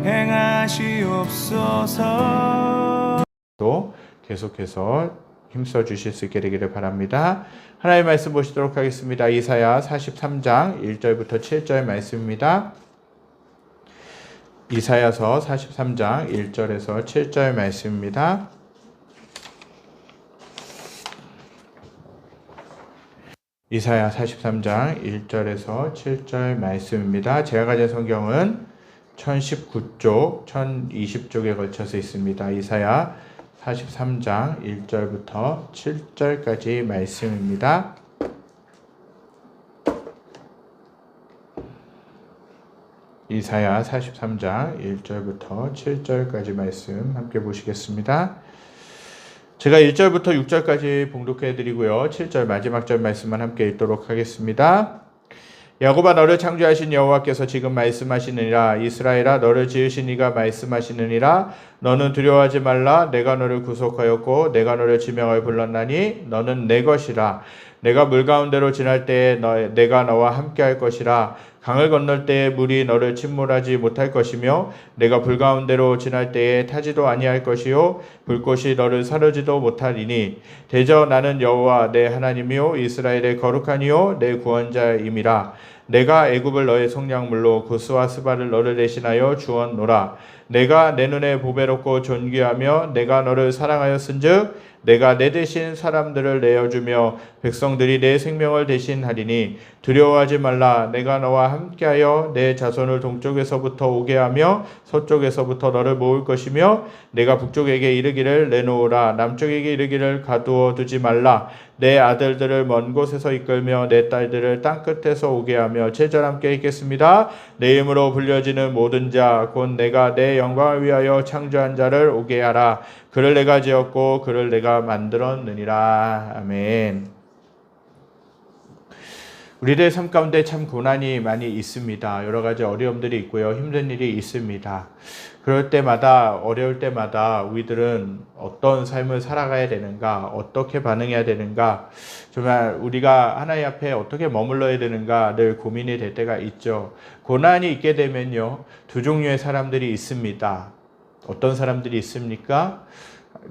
행하시옵소서. 또 계속해서 힘써 주실 수 있게 되기를 바랍니다. 하나님의 말씀 보시도록 하겠습니다. 이사야 43장 1절부터 7절 말씀입니다. 이사야서 43장 1절에서 7절 말씀입니다. 이사야 43장 1절에서 7절 말씀입니다. 제가 가진 성경은 1019쪽, 1020쪽에 걸쳐서 있습니다. 이사야 43장 1절부터 7절까지 말씀입니다. 이사야 43장 1절부터 7절까지 말씀 함께 보시겠습니다. 제가 1절부터 6절까지 봉독해 드리고요. 7절 마지막 절 말씀만 함께 읽도록 하겠습니다. 야곱아 너를 창조하신 여호와께서 지금 말씀하시느니라. 이스라엘아 너를 지으신 이가 말씀하시느니라. 너는 두려워하지 말라. 내가 너를 구속하였고 내가 너를 지명하여 불렀나니 너는 내 것이라. 내가 물 가운데로 지날 때에 내가 너와 함께 할 것이라. 강을 건널 때에 물이 너를 침몰하지 못할 것이며 내가 불 가운데로 지날 때에 타지도 아니할 것이요 불꽃이 너를 사르지도 못하리니 대저 나는 여호와 내 하나님이요 이스라엘의 거룩한 이요 내 구원자임이라. 내가 애굽을 너의 속량물로 구스와 스바를 너를 대신하여 주었노라. 내가 내 눈에 보배롭고 존귀하며 내가 너를 사랑하였은즉 내가 내 대신 사람들을 내어주며 백성들이 내 생명을 대신하리니 두려워하지 말라. 내가 너와 함께하여 내 자손을 동쪽에서부터 오게 하며 서쪽에서부터 너를 모을 것이며 내가 북쪽에게 이르기를 내놓으라. 남쪽에게 이르기를 가두어 두지 말라. 내 아들들을 먼 곳에서 이끌며 내 딸들을 땅끝에서 오게 하며 7절 함께 읽겠습니다. 내 이름으로 불려지는 모든 자 곧 내가 내 영광을 위하여 창조한 자를 오게 하라. 그를 내가 지었고 그를 내가 만들었느니라. 아멘. 우리들 삶 가운데 참 고난이 많이 있습니다. 여러 가지 어려움들이 있고요. 힘든 일이 있습니다. 그럴 때마다 어려울 때마다 우리들은 어떤 삶을 살아가야 되는가, 어떻게 반응해야 되는가, 정말 우리가 하나님 앞에 어떻게 머물러야 되는가 늘 고민이 될 때가 있죠. 고난이 있게 되면요, 두 종류의 사람들이 있습니다. 어떤 사람들이 있습니까?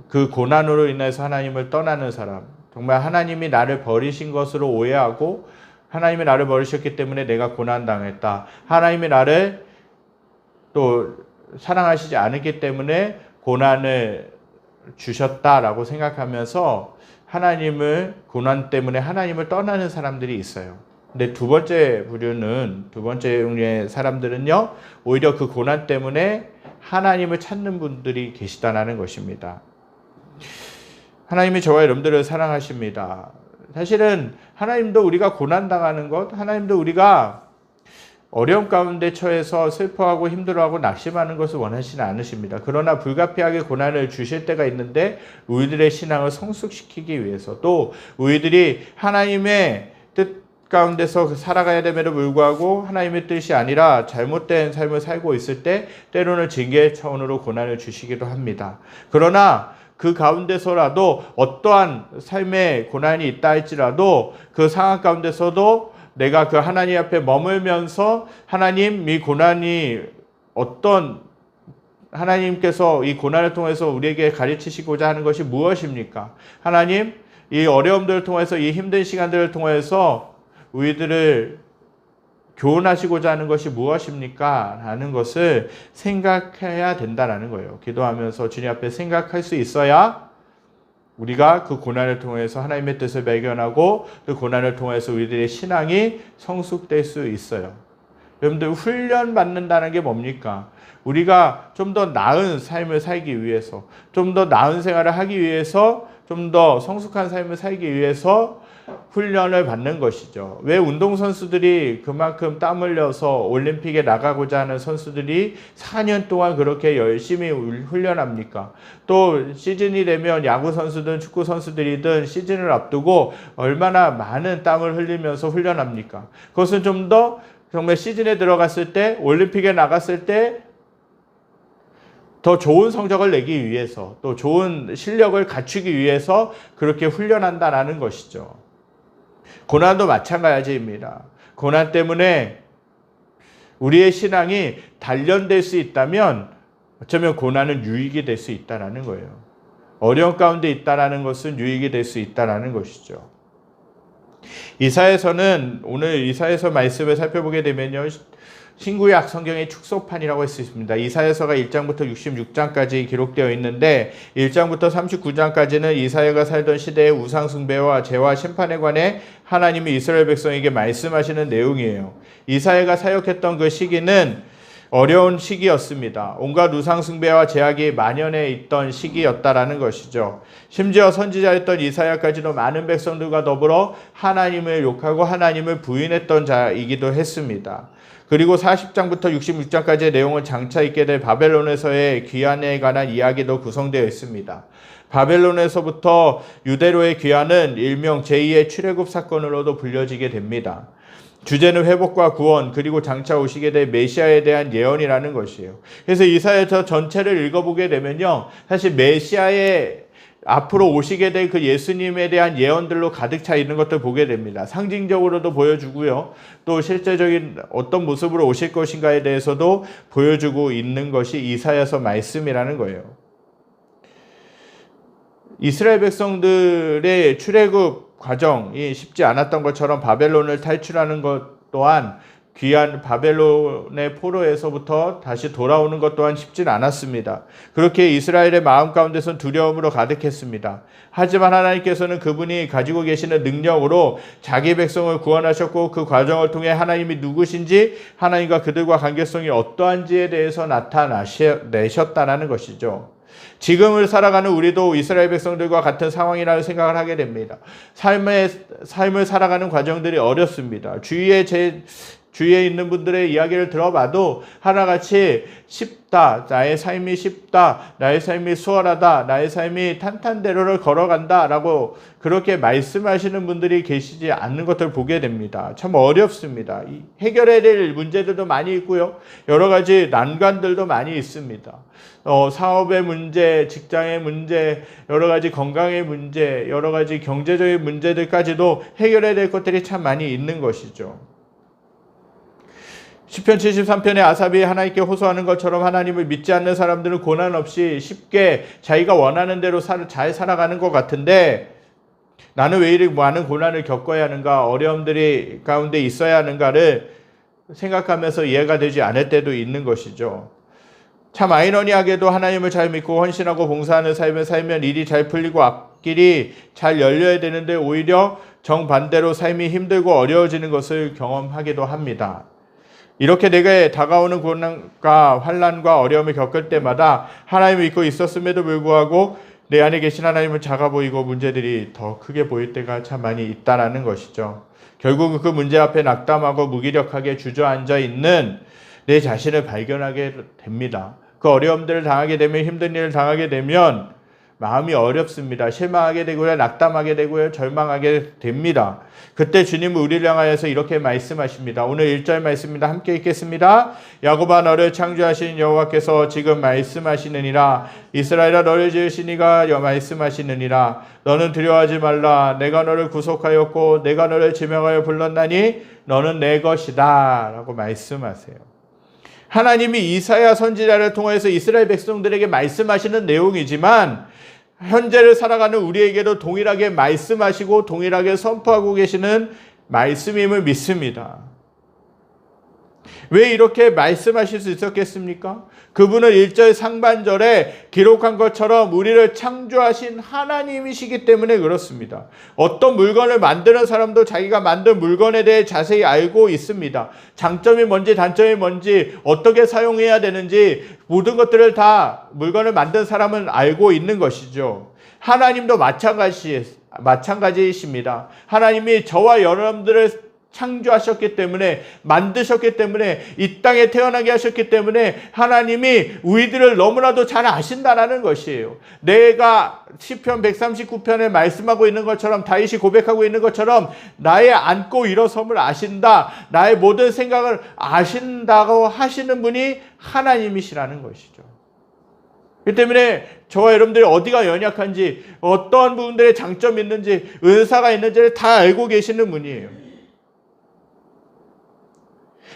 그 고난으로 인해서 하나님을 떠나는 사람, 정말 하나님이 나를 버리신 것으로 오해하고 하나님이 나를 버리셨기 때문에 내가 고난당했다. 하나님이 나를 또 사랑하시지 않았기 때문에 고난을 주셨다라고 생각하면서 하나님을 고난 때문에 하나님을 떠나는 사람들이 있어요. 근데 두 번째 종류의 사람들은요, 오히려 그 고난 때문에 하나님을 찾는 분들이 계시다는 것입니다. 하나님이 저와 여러분들을 사랑하십니다. 사실은 하나님도 우리가 고난당하는 것, 하나님도 우리가 어려움 가운데 처해서 슬퍼하고 힘들어하고 낙심하는 것을 원하시는 않으십니다. 그러나 불가피하게 고난을 주실 때가 있는데 우리들의 신앙을 성숙시키기 위해서, 또 우리들이 하나님의 뜻 가운데서 살아가야 됨에도 불구하고 하나님의 뜻이 아니라 잘못된 삶을 살고 있을 때 때로는 징계 차원으로 고난을 주시기도 합니다. 그러나 그 가운데서라도 어떠한 삶의 고난이 있다 할지라도 그 상황 가운데서도 내가 그 하나님 앞에 머물면서 하나님, 이 고난이 어떤, 하나님께서 이 고난을 통해서 우리에게 가르치시고자 하는 것이 무엇입니까? 하나님, 이 어려움들을 통해서, 이 힘든 시간들을 통해서 우리들을 교훈하시고자 하는 것이 무엇입니까? 라는 것을 생각해야 된다는 거예요. 기도하면서 주님 앞에 생각할 수 있어야 우리가 그 고난을 통해서 하나님의 뜻을 발견하고 그 고난을 통해서 우리들의 신앙이 성숙될 수 있어요. 여러분들, 훈련 받는다는 게 뭡니까? 우리가 좀 더 나은 삶을 살기 위해서, 좀 더 나은 생활을 하기 위해서, 좀 더 성숙한 삶을 살기 위해서 훈련을 받는 것이죠. 왜 운동선수들이 그만큼 땀 흘려서 올림픽에 나가고자 하는 선수들이 4년 동안 그렇게 열심히 훈련합니까? 또 시즌이 되면 야구선수든 축구선수들이든 시즌을 앞두고 얼마나 많은 땀을 흘리면서 훈련합니까? 그것은 좀 더 정말 시즌에 들어갔을 때, 올림픽에 나갔을 때 더 좋은 성적을 내기 위해서, 또 좋은 실력을 갖추기 위해서 그렇게 훈련한다라는 것이죠. 고난도 마찬가지입니다. 고난 때문에 우리의 신앙이 단련될 수 있다면 어쩌면 고난은 유익이 될 수 있다는 거예요. 어려운 가운데 있다는 것은 유익이 될 수 있다는 것이죠. 이사야서는 오늘 이사야서 말씀을 살펴보게 되면요, 신구약 성경의 축소판이라고 할 수 있습니다. 이사야서가 1장부터 66장까지 기록되어 있는데 1장부터 39장까지는 이사야가 살던 시대의 우상 숭배와 죄와 심판에 관해 하나님이 이스라엘 백성에게 말씀하시는 내용이에요. 이사야가 사역했던 그 시기는 어려운 시기였습니다. 온갖 우상 숭배와 죄악이 만연해 있던 시기였다라는 것이죠. 심지어 선지자였던 이사야까지도 많은 백성들과 더불어 하나님을 욕하고 하나님을 부인했던 자이기도 했습니다. 그리고 40장부터 66장까지의 내용은 장차 있게 될 바벨론에서의 귀환에 관한 이야기도 구성되어 있습니다. 바벨론에서부터 유대로의 귀환은 일명 제2의 출애굽 사건으로도 불려지게 됩니다. 주제는 회복과 구원, 그리고 장차 오시게 될 메시아에 대한 예언이라는 것이에요. 그래서 이사야서 전체를 읽어보게 되면요, 사실 메시아의 앞으로 오시게 될 그 예수님에 대한 예언들로 가득 차 있는 것들 보게 됩니다. 상징적으로도 보여주고요, 또 실제적인 어떤 모습으로 오실 것인가에 대해서도 보여주고 있는 것이 이사야서 말씀이라는 거예요. 이스라엘 백성들의 출애굽 과정이 쉽지 않았던 것처럼 바벨론을 탈출하는 것 또한, 귀한 바벨론의 포로에서부터 다시 돌아오는 것 또한 쉽지는 않았습니다. 그렇게 이스라엘의 마음 가운데선 두려움으로 가득했습니다. 하지만 하나님께서는 그분이 가지고 계시는 능력으로 자기 백성을 구원하셨고, 그 과정을 통해 하나님이 누구신지, 하나님과 그들과 관계성이 어떠한지에 대해서 나타내셨다는 것이죠. 지금을 살아가는 우리도 이스라엘 백성들과 같은 상황이라는 생각을 하게 됩니다. 삶을 살아가는 과정들이 어렵습니다. 주위에 있는 분들의 이야기를 들어봐도 하나같이 쉽다, 나의 삶이 쉽다, 나의 삶이 수월하다, 나의 삶이 탄탄대로를 걸어간다 라고 그렇게 말씀하시는 분들이 계시지 않는 것을 보게 됩니다. 참 어렵습니다. 해결해야 될 문제들도 많이 있고요, 여러 가지 난관들도 많이 있습니다. 사업의 문제, 직장의 문제, 여러 가지 건강의 문제, 여러 가지 경제적인 문제들까지도 해결해야 될 것들이 참 많이 있는 것이죠. 시편 73편에 아삽이 하나님께 호소하는 것처럼 하나님을 믿지 않는 사람들은 고난 없이 쉽게 자기가 원하는 대로 잘 살아가는 것 같은데, 나는 왜 이렇게 많은 고난을 겪어야 하는가, 어려움들이 가운데 있어야 하는가를 생각하면서 이해가 되지 않을 때도 있는 것이죠. 참 아이러니하게도 하나님을 잘 믿고 헌신하고 봉사하는 삶을 살면 일이 잘 풀리고 앞길이 잘 열려야 되는데, 오히려 정반대로 삶이 힘들고 어려워지는 것을 경험하기도 합니다. 이렇게 내게 다가오는 고난과 환난과 어려움을 겪을 때마다 하나님을 믿고 있었음에도 불구하고 내 안에 계신 하나님은 작아 보이고 문제들이 더 크게 보일 때가 참 많이 있다라는 것이죠. 결국은 그 문제 앞에 낙담하고 무기력하게 주저앉아 있는 내 자신을 발견하게 됩니다. 그 어려움들을 당하게 되면, 힘든 일을 당하게 되면 마음이 어렵습니다. 실망하게 되고요, 낙담하게 되고요, 절망하게 됩니다. 그때 주님은 우리를 향하여서 이렇게 말씀하십니다. 오늘 1절 말씀입니다. 함께 읽겠습니다. 야곱아, 너를 창조하신 여호와께서 지금 말씀하시느니라. 이스라엘아, 너를 지으신 이가 말씀하시느니라. 너는 두려워하지 말라. 내가 너를 구속하였고 내가 너를 지명하여 불렀나니 너는 내 것이다 라고 말씀하세요. 하나님이 이사야 선지자를 통해서 이스라엘 백성들에게 말씀하시는 내용이지만, 현재를 살아가는 우리에게도 동일하게 말씀하시고 동일하게 선포하고 계시는 말씀임을 믿습니다. 왜 이렇게 말씀하실 수 있었겠습니까? 그분은 1절 상반절에 기록한 것처럼 우리를 창조하신 하나님이시기 때문에 그렇습니다. 어떤 물건을 만드는 사람도 자기가 만든 물건에 대해 자세히 알고 있습니다. 장점이 뭔지 단점이 뭔지 어떻게 사용해야 되는지 모든 것들을 다 물건을 만든 사람은 알고 있는 것이죠. 하나님도 마찬가지이십니다. 하나님이 저와 여러분들을 창조하셨기 때문에, 만드셨기 때문에, 이 땅에 태어나게 하셨기 때문에 하나님이 우리들을 너무나도 잘 아신다라는 것이에요. 내가 시편 139편에 말씀하고 있는 것처럼, 다윗이 고백하고 있는 것처럼 나의 앉고 일어섬을 아신다, 나의 모든 생각을 아신다고 하시는 분이 하나님이시라는 것이죠. 그렇기 때문에 저와 여러분들이 어디가 연약한지, 어떠한 부분들의 장점이 있는지, 은사가 있는지를 다 알고 계시는 분이에요.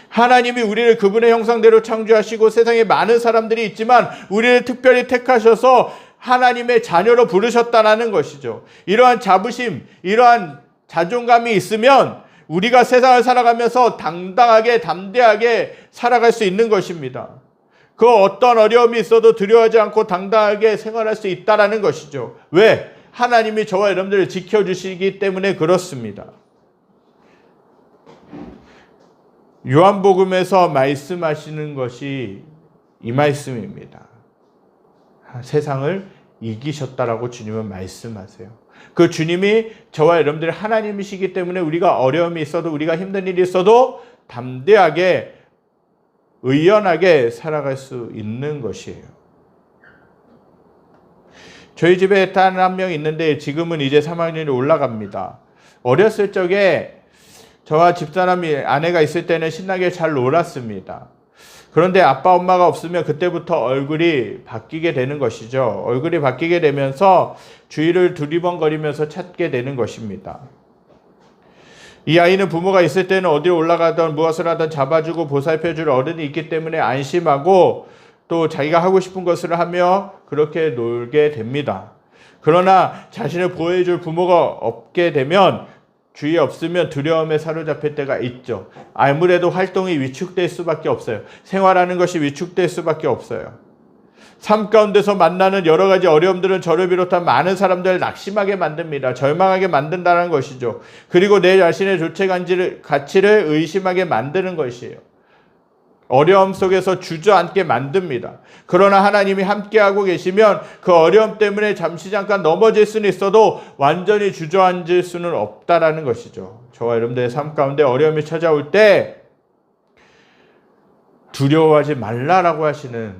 하나님이 우리를 그분의 형상대로 창조하시고 세상에 많은 사람들이 있지만 우리를 특별히 택하셔서 하나님의 자녀로 부르셨다는 것이죠. 이러한 자부심, 이러한 자존감이 있으면 우리가 세상을 살아가면서 당당하게 담대하게 살아갈 수 있는 것입니다. 그 어떤 어려움이 있어도 두려워하지 않고 당당하게 생활할 수 있다는 것이죠. 왜? 하나님이 저와 여러분들을 지켜주시기 때문에 그렇습니다. 요한복음에서 말씀하시는 것이 이 말씀입니다. 세상을 이기셨다라고 주님은 말씀하세요. 그 주님이 저와 여러분들이 하나님이시기 때문에 우리가 어려움이 있어도 우리가 힘든 일이 있어도 담대하게 의연하게 살아갈 수 있는 것이에요. 저희 집에 딸 한 명 있는데 지금은 이제 3학년이 올라갑니다. 어렸을 적에 저와 집사람이 아내가 있을 때는 신나게 잘 놀았습니다. 그런데 아빠 엄마가 없으면 그때부터 얼굴이 바뀌게 되는 것이죠. 얼굴이 바뀌게 되면서 주위를 두리번거리면서 찾게 되는 것입니다. 이 아이는 부모가 있을 때는 어디 올라가던 무엇을 하든 잡아주고 보살펴줄 어른이 있기 때문에 안심하고 또 자기가 하고 싶은 것을 하며 그렇게 놀게 됩니다. 그러나 자신을 보호해줄 부모가 없게 되면 주위에 없으면 두려움에 사로잡힐 때가 있죠. 아무래도 활동이 위축될 수밖에 없어요. 생활하는 것이 위축될 수밖에 없어요. 삶 가운데서 만나는 여러 가지 어려움들은 저를 비롯한 많은 사람들을 낙심하게 만듭니다. 절망하게 만든다는 것이죠. 그리고 내 자신의 존재 가치를 의심하게 만드는 것이에요. 어려움 속에서 주저앉게 만듭니다. 그러나 하나님이 함께하고 계시면 그 어려움 때문에 잠시 잠깐 넘어질 수는 있어도 완전히 주저앉을 수는 없다라는 것이죠. 저와 여러분들의 삶 가운데 어려움이 찾아올 때 두려워하지 말라라고 하시는,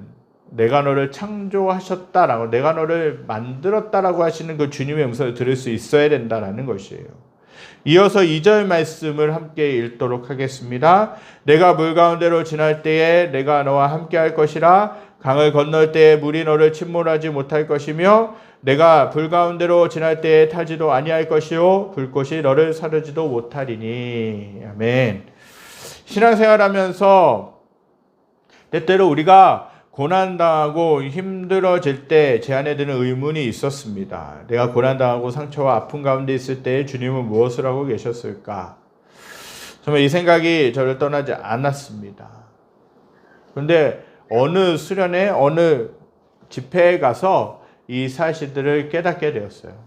내가 너를 창조하셨다라고, 내가 너를 만들었다라고 하시는 그 주님의 음성을 들을 수 있어야 된다라는 것이에요. 이어서 2절 말씀을 함께 읽도록 하겠습니다. 내가 물 가운데로 지날 때에 내가 너와 함께 할 것이라. 강을 건널 때에 물이 너를 침몰하지 못할 것이며 내가 불 가운데로 지날 때에 타지도 아니할 것이요 불꽃이 너를 사르지도 못하리니. 아멘. 신앙생활하면서 때때로 우리가 고난당하고 힘들어질 때 제 안에 드는 의문이 있었습니다. 내가 고난당하고 상처와 아픔 가운데 있을 때 주님은 무엇을 하고 계셨을까? 정말 이 생각이 저를 떠나지 않았습니다. 그런데 어느 수련회, 어느 집회에 가서 이 사실들을 깨닫게 되었어요.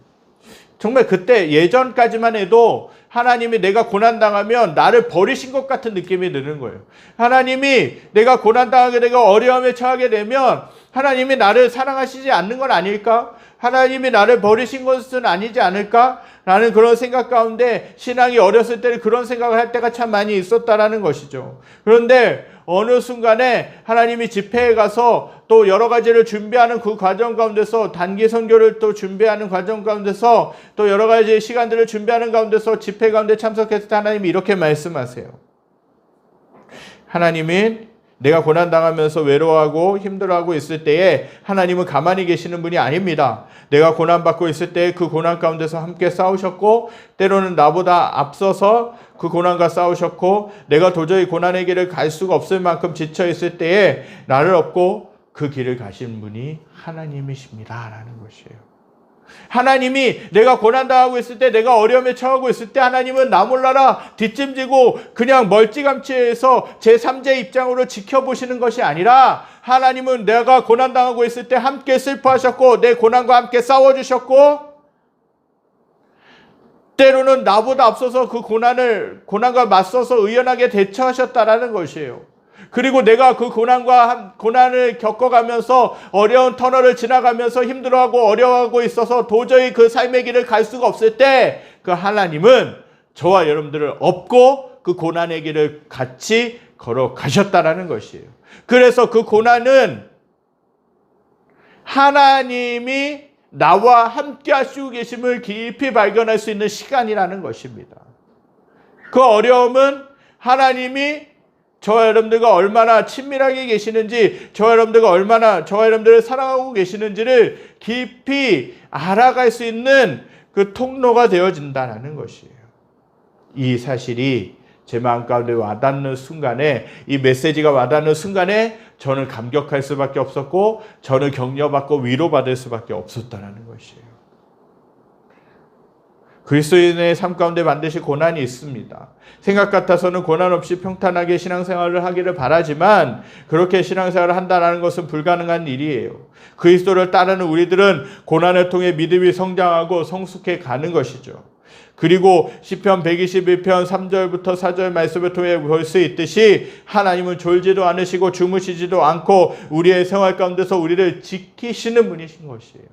정말 그때 예전까지만 해도 하나님이 내가 고난당하면 나를 버리신 것 같은 느낌이 드는 거예요. 하나님이 내가 고난당하게 되고 어려움에 처하게 되면 하나님이 나를 사랑하시지 않는 건 아닐까? 하나님이 나를 버리신 것은 아니지 않을까? 라는 그런 생각 가운데 신앙이 어렸을 때는 그런 생각을 할 때가 참 많이 있었다라는 것이죠. 그런데 어느 순간에 하나님이 집회에 가서 또 여러 가지를 준비하는 그 과정 가운데서 단기 선교를 또 준비하는 과정 가운데서 또 여러 가지 시간들을 준비하는 가운데서 집회 가운데 참석했을 때 하나님이 이렇게 말씀하세요. 하나님이 내가 고난당하면서 외로워하고 힘들어하고 있을 때에 하나님은 가만히 계시는 분이 아닙니다. 내가 고난받고 있을 때 그 고난 가운데서 함께 싸우셨고 때로는 나보다 앞서서 그 고난과 싸우셨고 내가 도저히 고난의 길을 갈 수가 없을 만큼 지쳐있을 때에 나를 업고 그 길을 가신 분이 하나님이십니다. 라는 것이에요. 하나님이 내가 고난당하고 있을 때, 내가 어려움에 처하고 있을 때 하나님은 나 몰라라 뒷짐지고 그냥 멀찌감치 해서 제3자 입장으로 지켜보시는 것이 아니라 하나님은 내가 고난당하고 있을 때 함께 슬퍼하셨고 내 고난과 함께 싸워주셨고 때로는 나보다 앞서서 그 고난과 맞서서 의연하게 대처하셨다라는 것이에요. 그리고 내가 그 고난을 겪어가면서 어려운 터널을 지나가면서 힘들어하고 어려워하고 있어서 도저히 그 삶의 길을 갈 수가 없을 때 그 하나님은 저와 여러분들을 업고 그 고난의 길을 같이 걸어가셨다라는 것이에요. 그래서 그 고난은 하나님이 나와 함께 하시고 계심을 깊이 발견할 수 있는 시간이라는 것입니다. 그 어려움은 하나님이 저와 여러분들과 얼마나 친밀하게 계시는지, 저와 여러분들과 얼마나 저와 여러분들을 사랑하고 계시는지를 깊이 알아갈 수 있는 그 통로가 되어진다는 것이에요. 이 사실이 제 마음 가운데 와닿는 순간에, 이 메시지가 와닿는 순간에 저는 감격할 수밖에 없었고, 저는 격려받고 위로받을 수밖에 없었다는 것이에요. 그리스도인의 삶 가운데 반드시 고난이 있습니다. 생각 같아서는 고난 없이 평탄하게 신앙생활을 하기를 바라지만, 그렇게 신앙생활을 한다는 것은 불가능한 일이에요. 그리스도를 따르는 우리들은 고난을 통해 믿음이 성장하고 성숙해 가는 것이죠. 그리고 시편 121편 3절부터 4절 말씀을 통해 볼 수 있듯이, 하나님은 졸지도 않으시고 주무시지도 않고 우리의 생활 가운데서 우리를 지키시는 분이신 것이에요.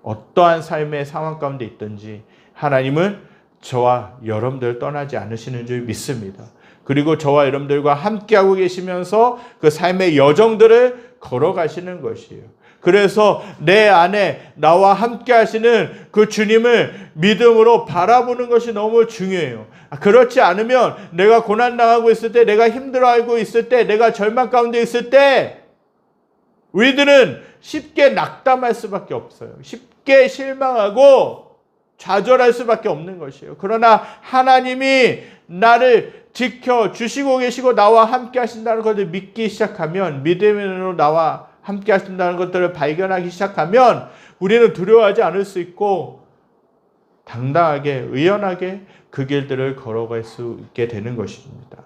어떠한 삶의 상황 가운데 있든지 하나님은 저와 여러분들 떠나지 않으시는 줄 믿습니다. 그리고 저와 여러분들과 함께하고 계시면서 그 삶의 여정들을 걸어가시는 것이에요. 그래서 내 안에 나와 함께 하시는 그 주님을 믿음으로 바라보는 것이 너무 중요해요. 그렇지 않으면 내가 고난당하고 있을 때, 내가 힘들어하고 있을 때, 내가 절망 가운데 있을 때 우리들은 쉽게 낙담할 수밖에 없어요. 쉽게 실망하고 좌절할 수밖에 없는 것이에요. 그러나 하나님이 나를 지켜주시고 계시고 나와 함께 하신다는 것을 믿기 시작하면, 믿음으로 나와 함께 하신다는 것들을 발견하기 시작하면 우리는 두려워하지 않을 수 있고 당당하게, 의연하게 그 길들을 걸어갈 수 있게 되는 것입니다.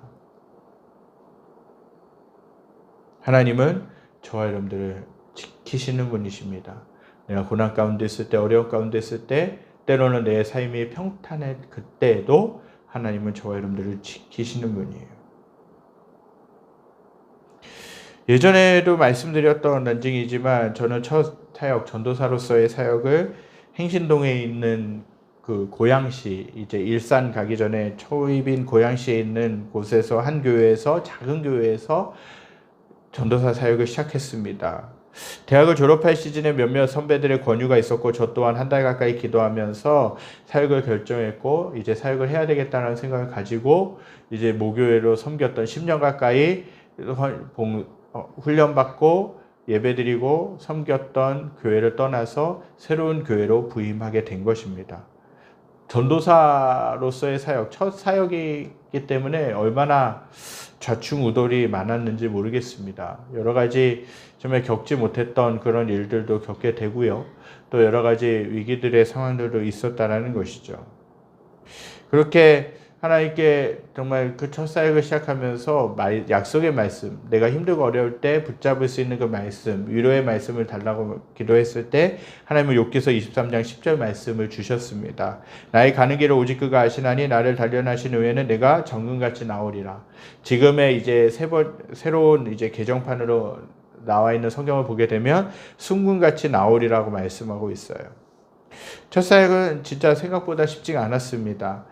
하나님은 저와 여러분들을 지키시는 분이십니다. 내가 고난 가운데 있을 때, 어려움 가운데 있을 때, 때로는 내 삶이 평탄할 그때에도 하나님은 저와 여러분들을 지키시는 분이에요. 예전에도 말씀드렸던 런징이지만, 저는 첫 사역, 전도사로서의 사역을 행신동에 있는 그 고양시, 이제 일산 가기 전에 초입인 고양시에 있는 곳에서, 한 교회에서, 작은 교회에서 전도사 사역을 시작했습니다. 대학을 졸업할 시즌에 몇몇 선배들의 권유가 있었고, 저 또한 한 달 가까이 기도하면서 사역을 결정했고, 이제 사역을 해야 되겠다는 생각을 가지고 이제 모교회로 섬겼던 10년 가까이 훈련받고 예배드리고 섬겼던 교회를 떠나서 새로운 교회로 부임하게 된 것입니다. 전도사로서의 사역, 첫 사역이기 때문에 얼마나 좌충우돌이 많았는지 모르겠습니다. 여러 가지 정말 겪지 못했던 그런 일들도 겪게 되고요. 또 여러 가지 위기들의 상황들도 있었다라는 것이죠. 그렇게 하나님께 정말 그 첫 사역을 시작하면서 약속의 말씀, 내가 힘들고 어려울 때 붙잡을 수 있는 그 말씀, 위로의 말씀을 달라고 기도했을 때 하나님은 욥기서 23장 10절 말씀을 주셨습니다. 나의 가는 길을 오직 그가 아시나니 나를 단련하신 후에는 내가 정금같이 나오리라. 지금의 이제 새로운 이제 개정판으로 나와 있는 성경을 보게 되면 순금같이 나오리라고 말씀하고 있어요. 첫 사역은 진짜 생각보다 쉽지가 않았습니다.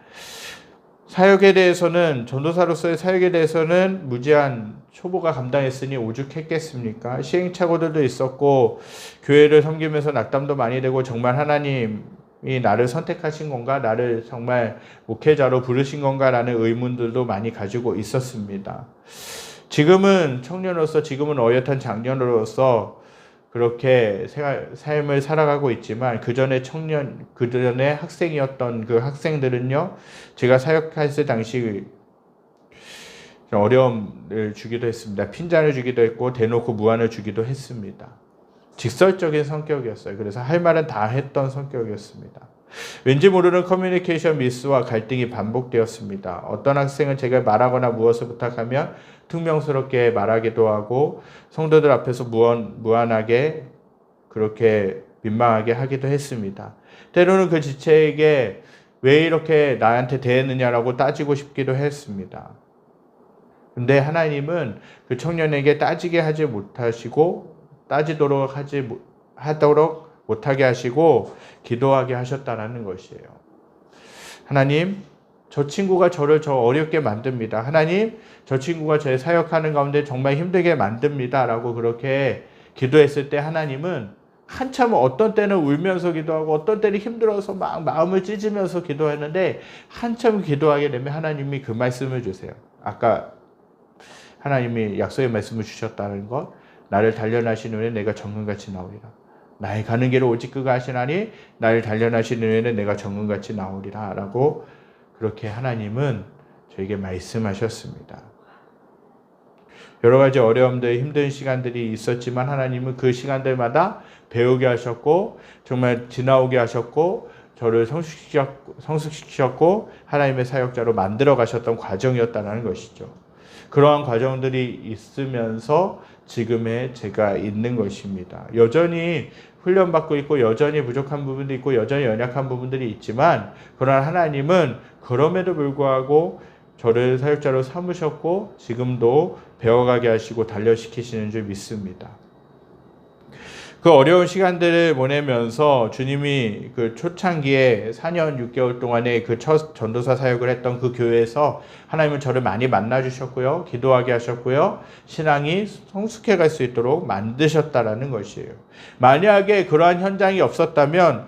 사역에 대해서는, 전도사로서의 사역에 대해서는 무지한 초보가 감당했으니 오죽했겠습니까? 시행착오들도 있었고, 교회를 섬기면서 낙담도 많이 되고, 정말 하나님이 나를 선택하신 건가? 나를 정말 목회자로 부르신 건가? 라는 의문들도 많이 가지고 있었습니다. 지금은 청년으로서, 지금은 어엿한 장년으로서 그렇게 삶을 살아가고 있지만, 그 전에 학생이었던 그 학생들은요, 제가 사역했을 당시 어려움을 주기도 했습니다. 핀잔을 주기도 했고, 대놓고 무안을 주기도 했습니다. 직설적인 성격이었어요. 그래서 할 말은 다 했던 성격이었습니다. 왠지 모르는 커뮤니케이션 미스와 갈등이 반복되었습니다. 어떤 학생은 제가 말하거나 무엇을 부탁하면 퉁명스럽게 말하기도 하고, 성도들 앞에서 무안하게 그렇게 민망하게 하기도 했습니다. 때로는 그 지체에게 왜 이렇게 나한테 대했느냐라고 따지고 싶기도 했습니다. 근데 하나님은 그 청년에게 따지게 하지 못하시고, 하도록 못하게 하시고 기도하게 하셨다는 것이에요. 하나님, 저 친구가 저를 어렵게 만듭니다. 하나님, 저 친구가 제 사역하는 가운데 정말 힘들게 만듭니다. 라고 그렇게 기도했을 때 하나님은 한참, 어떤 때는 울면서 기도하고 어떤 때는 힘들어서 막 마음을 찢으면서 기도했는데, 한참 기도하게 되면 하나님이 그 말씀을 주세요. 아까 하나님이 약속의 말씀을 주셨다는 것, 나를 단련하신 후에 내가 정금같이 나오리라. 나의 가는 길을 오직 그가 하시나니 나를 단련하신 후에는 내가 정금같이 나오리라. 라고 그렇게 하나님은 저에게 말씀하셨습니다. 여러 가지 어려움들, 힘든 시간들이 있었지만 하나님은 그 시간들마다 배우게 하셨고 정말 지나오게 하셨고 저를 성숙시켰고 하나님의 사역자로 만들어 가셨던 과정이었다는 것이죠. 그러한 과정들이 있으면서 지금의 제가 있는 것입니다. 여전히 훈련받고 있고 여전히 부족한 부분도 있고 여전히 연약한 부분들이 있지만 그러나 하나님은 그럼에도 불구하고 저를 사역자로 삼으셨고 지금도 배워가게 하시고 단련시키시는 줄 믿습니다. 그 어려운 시간들을 보내면서 주님이 그 초창기에 4년 6개월 동안의 그 첫 전도사 사역을 했던 그 교회에서 하나님은 저를 많이 만나주셨고요. 기도하게 하셨고요. 신앙이 성숙해 갈 수 있도록 만드셨다라는 것이에요. 만약에 그러한 현장이 없었다면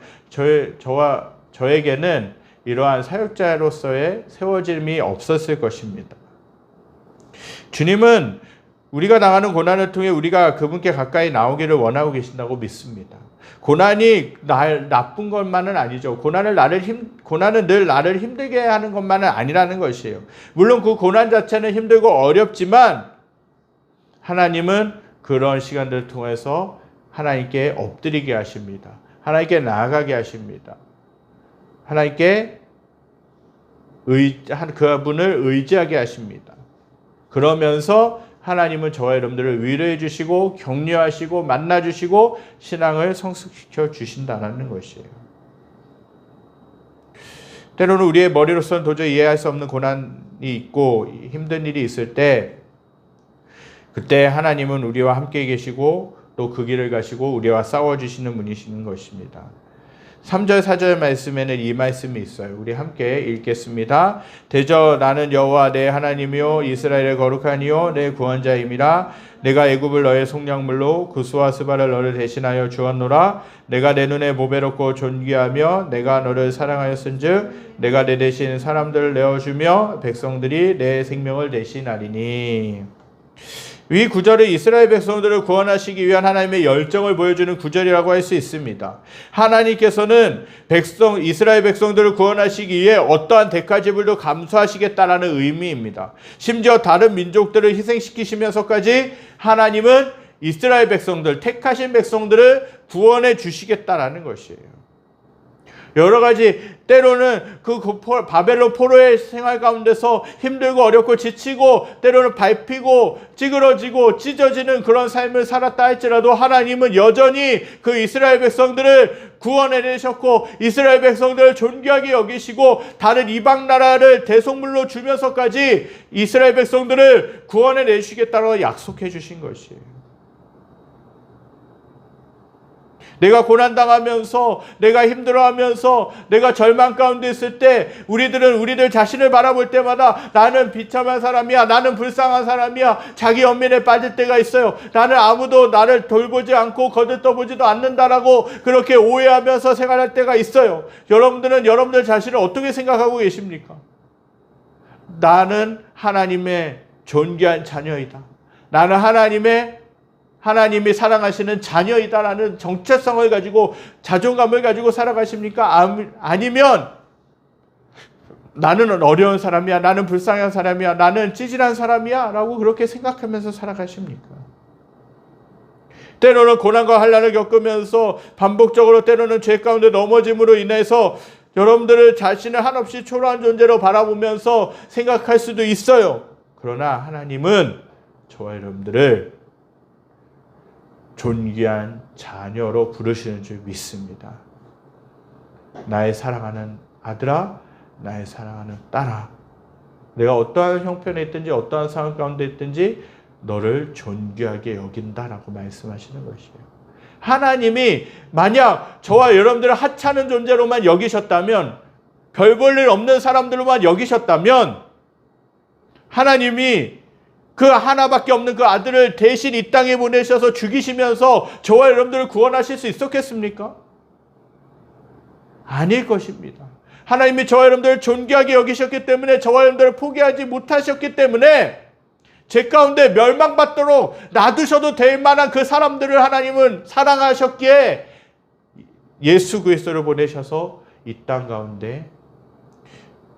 저에게는 이러한 사역자로서의 세워짐이 없었을 것입니다. 주님은 우리가 당하는 고난을 통해 우리가 그분께 가까이 나오기를 원하고 계신다고 믿습니다. 고난이 나쁜 것만은 아니죠. 고난은 늘 나를 힘들게 하는 것만은 아니라는 것이에요. 물론 그 고난 자체는 힘들고 어렵지만 하나님은 그런 시간들을 통해서 하나님께 엎드리게 하십니다. 하나님께 나아가게 하십니다. 하나님께 그분을 의지하게 하십니다. 그러면서 하나님은 저와 여러분들을 위로해 주시고 격려하시고 만나 주시고 신앙을 성숙시켜 주신다는 것이에요. 때로는 우리의 머리로서는 도저히 이해할 수 없는 고난이 있고 힘든 일이 있을 때 그때 하나님은 우리와 함께 계시고 또 그 길을 가시고 우리와 싸워주시는 분이시는 것입니다. 3절 4절 말씀에는 이 말씀이 있어요. 우리 함께 읽겠습니다. 대저 나는 여호와 내 하나님이요 이스라엘의 거룩하니요 내 구원자임이라. 내가 애굽을 너의 속량물로 구스와 스바를 너를 대신하여 주었노라. 내가 내 눈에 보배롭고 존귀하며 내가 너를 사랑하였은즉 내가 내 대신 사람들을 내어주며 백성들이 내 생명을 대신하리니. 이 구절은 이스라엘 백성들을 구원하시기 위한 하나님의 열정을 보여주는 구절이라고 할 수 있습니다. 하나님께서는 이스라엘 백성들을 구원하시기 위해 어떠한 대가지불도 감수하시겠다라는 의미입니다. 심지어 다른 민족들을 희생시키시면서까지 하나님은 이스라엘 백성들, 택하신 백성들을 구원해 주시겠다라는 것이에요. 여러 가지 때로는 그 바벨론 포로의 생활 가운데서 힘들고 어렵고 지치고 때로는 밟히고 찌그러지고 찢어지는 그런 삶을 살았다 할지라도 하나님은 여전히 그 이스라엘 백성들을 구원해 내셨고 이스라엘 백성들을 존귀하게 여기시고 다른 이방 나라를 대속물로 주면서까지 이스라엘 백성들을 구원해 내주시겠다고 약속해 주신 것이에요. 내가 고난당하면서 내가 힘들어하면서 내가 절망 가운데 있을 때 우리들 자신을 바라볼 때마다 나는 비참한 사람이야, 나는 불쌍한 사람이야, 자기 연민에 빠질 때가 있어요. 나는 아무도 나를 돌보지 않고 거들떠보지도 않는다라고 그렇게 오해하면서 생활할 때가 있어요. 여러분들은 여러분들 자신을 어떻게 생각하고 계십니까? 나는 하나님의 존귀한 자녀이다. 나는 하나님이 사랑하시는 자녀이다라는 정체성을 가지고 자존감을 가지고 살아가십니까? 아니면 나는 어려운 사람이야, 나는 불쌍한 사람이야, 나는 찌질한 사람이야 라고 그렇게 생각하면서 살아가십니까? 때로는 고난과 환난을 겪으면서 반복적으로 때로는 죄 가운데 넘어짐으로 인해서 여러분들을 자신을 한없이 초라한 존재로 바라보면서 생각할 수도 있어요. 그러나 하나님은 저와 여러분들을 존귀한 자녀로 부르시는 줄 믿습니다. 나의 사랑하는 아들아, 나의 사랑하는 딸아, 내가 어떠한 형편에 있든지 어떠한 상황 가운데 있든지 너를 존귀하게 여긴다라고 말씀하시는 것이에요. 하나님이 만약 저와 여러분들을 하찮은 존재로만 여기셨다면, 별 볼 일 없는 사람들로만 여기셨다면 하나님이 그 하나밖에 없는 그 아들을 대신 이 땅에 보내셔서 죽이시면서 저와 여러분들을 구원하실 수 있었겠습니까? 아닐 것입니다. 하나님이 저와 여러분들을 존귀하게 여기셨기 때문에 저와 여러분들을 포기하지 못하셨기 때문에 제 가운데 멸망받도록 놔두셔도 될 만한 그 사람들을 하나님은 사랑하셨기에 예수 그리스도를 보내셔서 이 땅 가운데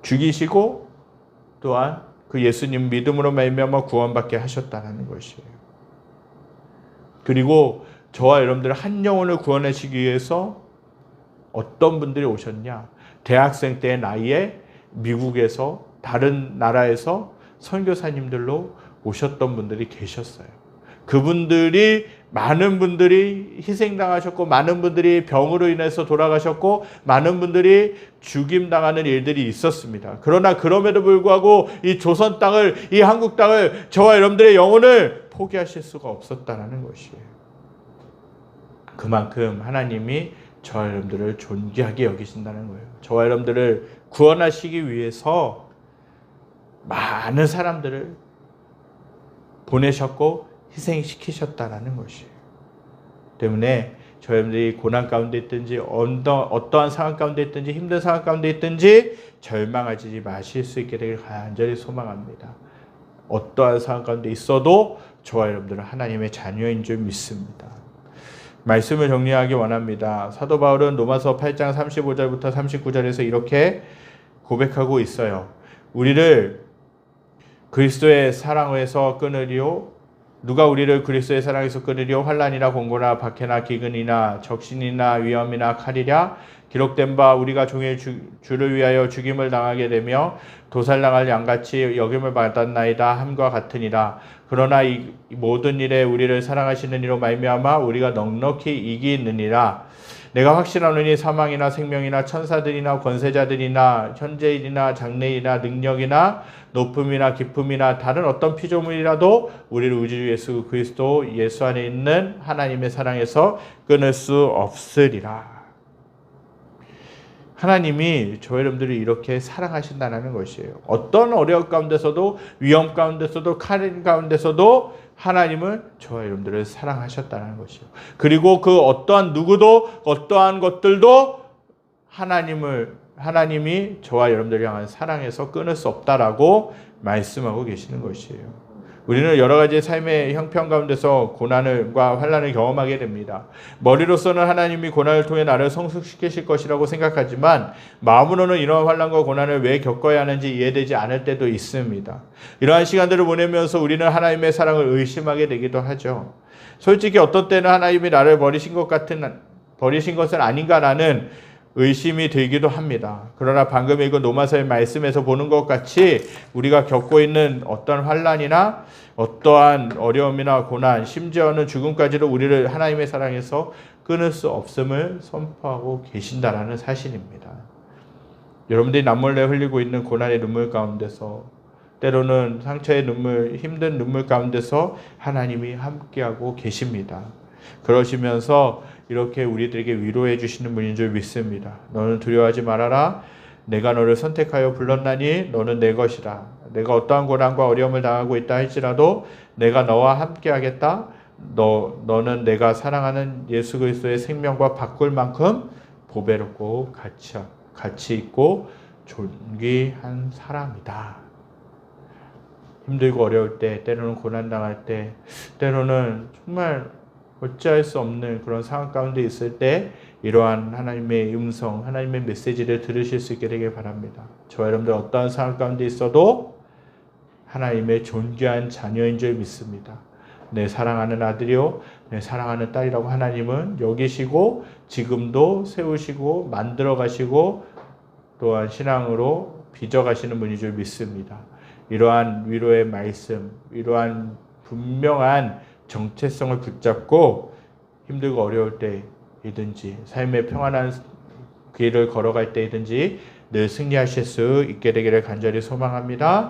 죽이시고 또한 그 예수님 믿음으로 말미암아 구원받게 하셨다는 것이에요. 그리고 저와 여러분들 한 영혼을 구원하시기 위해서 어떤 분들이 오셨냐? 대학생 때 나이에 미국에서 다른 나라에서 선교사님들로 오셨던 분들이 계셨어요. 그분들이 많은 분들이 희생당하셨고 많은 분들이 병으로 인해서 돌아가셨고 많은 분들이 죽임당하는 일들이 있었습니다. 그러나 그럼에도 불구하고 이 조선 땅을, 이 한국 땅을, 저와 여러분들의 영혼을 포기하실 수가 없었다는 것이에요. 그만큼 하나님이 저와 여러분들을 존귀하게 여기신다는 거예요. 저와 여러분들을 구원하시기 위해서 많은 사람들을 보내셨고 희생시키셨다는 것이에요. 때문에 저희들이 고난 가운데 있든지 어떠한 상황 가운데 있든지 힘든 상황 가운데 있든지 절망하지 마실 수 있게 되길 간절히 소망합니다. 어떠한 상황 가운데 있어도 저와 여러분들은 하나님의 자녀인 줄 믿습니다. 말씀을 정리하기 원합니다. 사도 바울은 로마서 8장 35절부터 39절에서 이렇게 고백하고 있어요. 우리를 그리스도의 사랑에서 끊으리오. 누가 우리를 그리스도의 사랑에서 끊으리오. 환난이나 공고나 박해나 기근이나 적신이나 위험이나 칼이랴. 기록된 바 우리가 종일 주를 위하여 죽임을 당하게 되며 도살당할 양같이 여김을 받았나이다 함과 같으니라. 그러나 이 모든 일에 우리를 사랑하시는 이로 말미암아 우리가 넉넉히 이기느니라. 내가 확신하노니 사망이나 생명이나 천사들이나 권세자들이나 현재일이나 장래일이나 능력이나 높음이나 깊음이나 다른 어떤 피조물이라도 우리를 우주 예수 그리스도 예수 안에 있는 하나님의 사랑에서 끊을 수 없으리라. 하나님이 저 여러분들을 이렇게 사랑하신다는 것이에요. 어떤 어려움 가운데서도 위험 가운데서도 칼 가운데서도 하나님은 저와 여러분들을 사랑하셨다는 것이에요. 그리고 그 어떠한 누구도 어떠한 것들도 하나님이 저와 여러분들을 향한 사랑에서 끊을 수 없다라고 말씀하고 계시는 것이에요. 우리는 여러 가지 삶의 형편 가운데서 고난과 환난을 경험하게 됩니다. 머리로서는 하나님이 고난을 통해 나를 성숙시키실 것이라고 생각하지만 마음으로는 이러한 환난과 고난을 왜 겪어야 하는지 이해되지 않을 때도 있습니다. 이러한 시간들을 보내면서 우리는 하나님의 사랑을 의심하게 되기도 하죠. 솔직히 어떤 때는 하나님이 나를 버리신 것은 아닌가라는 의심이 들기도 합니다. 그러나 방금 읽은 로마서의 말씀에서 보는 것 같이 우리가 겪고 있는 어떤 환난이나 어떠한 어려움이나 고난, 심지어는 죽음까지도 우리를 하나님의 사랑에서 끊을 수 없음을 선포하고 계신다라는 사실입니다. 여러분들이 남몰래 흘리고 있는 고난의 눈물 가운데서, 때로는 상처의 눈물, 힘든 눈물 가운데서 하나님이 함께하고 계십니다. 그러시면서 이렇게 우리들에게 위로해 주시는 분인 줄 믿습니다. 너는 두려워하지 말아라. 내가 너를 선택하여 불렀나니 너는 내 것이라. 내가 어떠한 고난과 어려움을 당하고 있다 할지라도 내가 너와 함께 하겠다. 너는 내가 사랑하는 예수 그리스도의 생명과 바꿀 만큼 보배롭고 가치 있고 존귀한 사람이다. 힘들고 어려울 때, 때로는 고난당할 때, 때로는 정말 어찌할 수 없는 그런 상황 가운데 있을 때 이러한 하나님의 음성, 하나님의 메시지를 들으실 수 있게 되길 바랍니다. 저와 여러분들 어떠한 상황 가운데 있어도 하나님의 존귀한 자녀인 줄 믿습니다. 내 사랑하는 아들이요, 내 사랑하는 딸이라고 하나님은 여기시고 지금도 세우시고 만들어 가시고 또한 신앙으로 빚어가시는 분인 줄 믿습니다. 이러한 위로의 말씀, 이러한 분명한 정체성을 붙잡고 힘들고 어려울 때이든지 삶의 평안한 길을 걸어갈 때이든지 늘 승리하실 수 있게 되기를 간절히 소망합니다.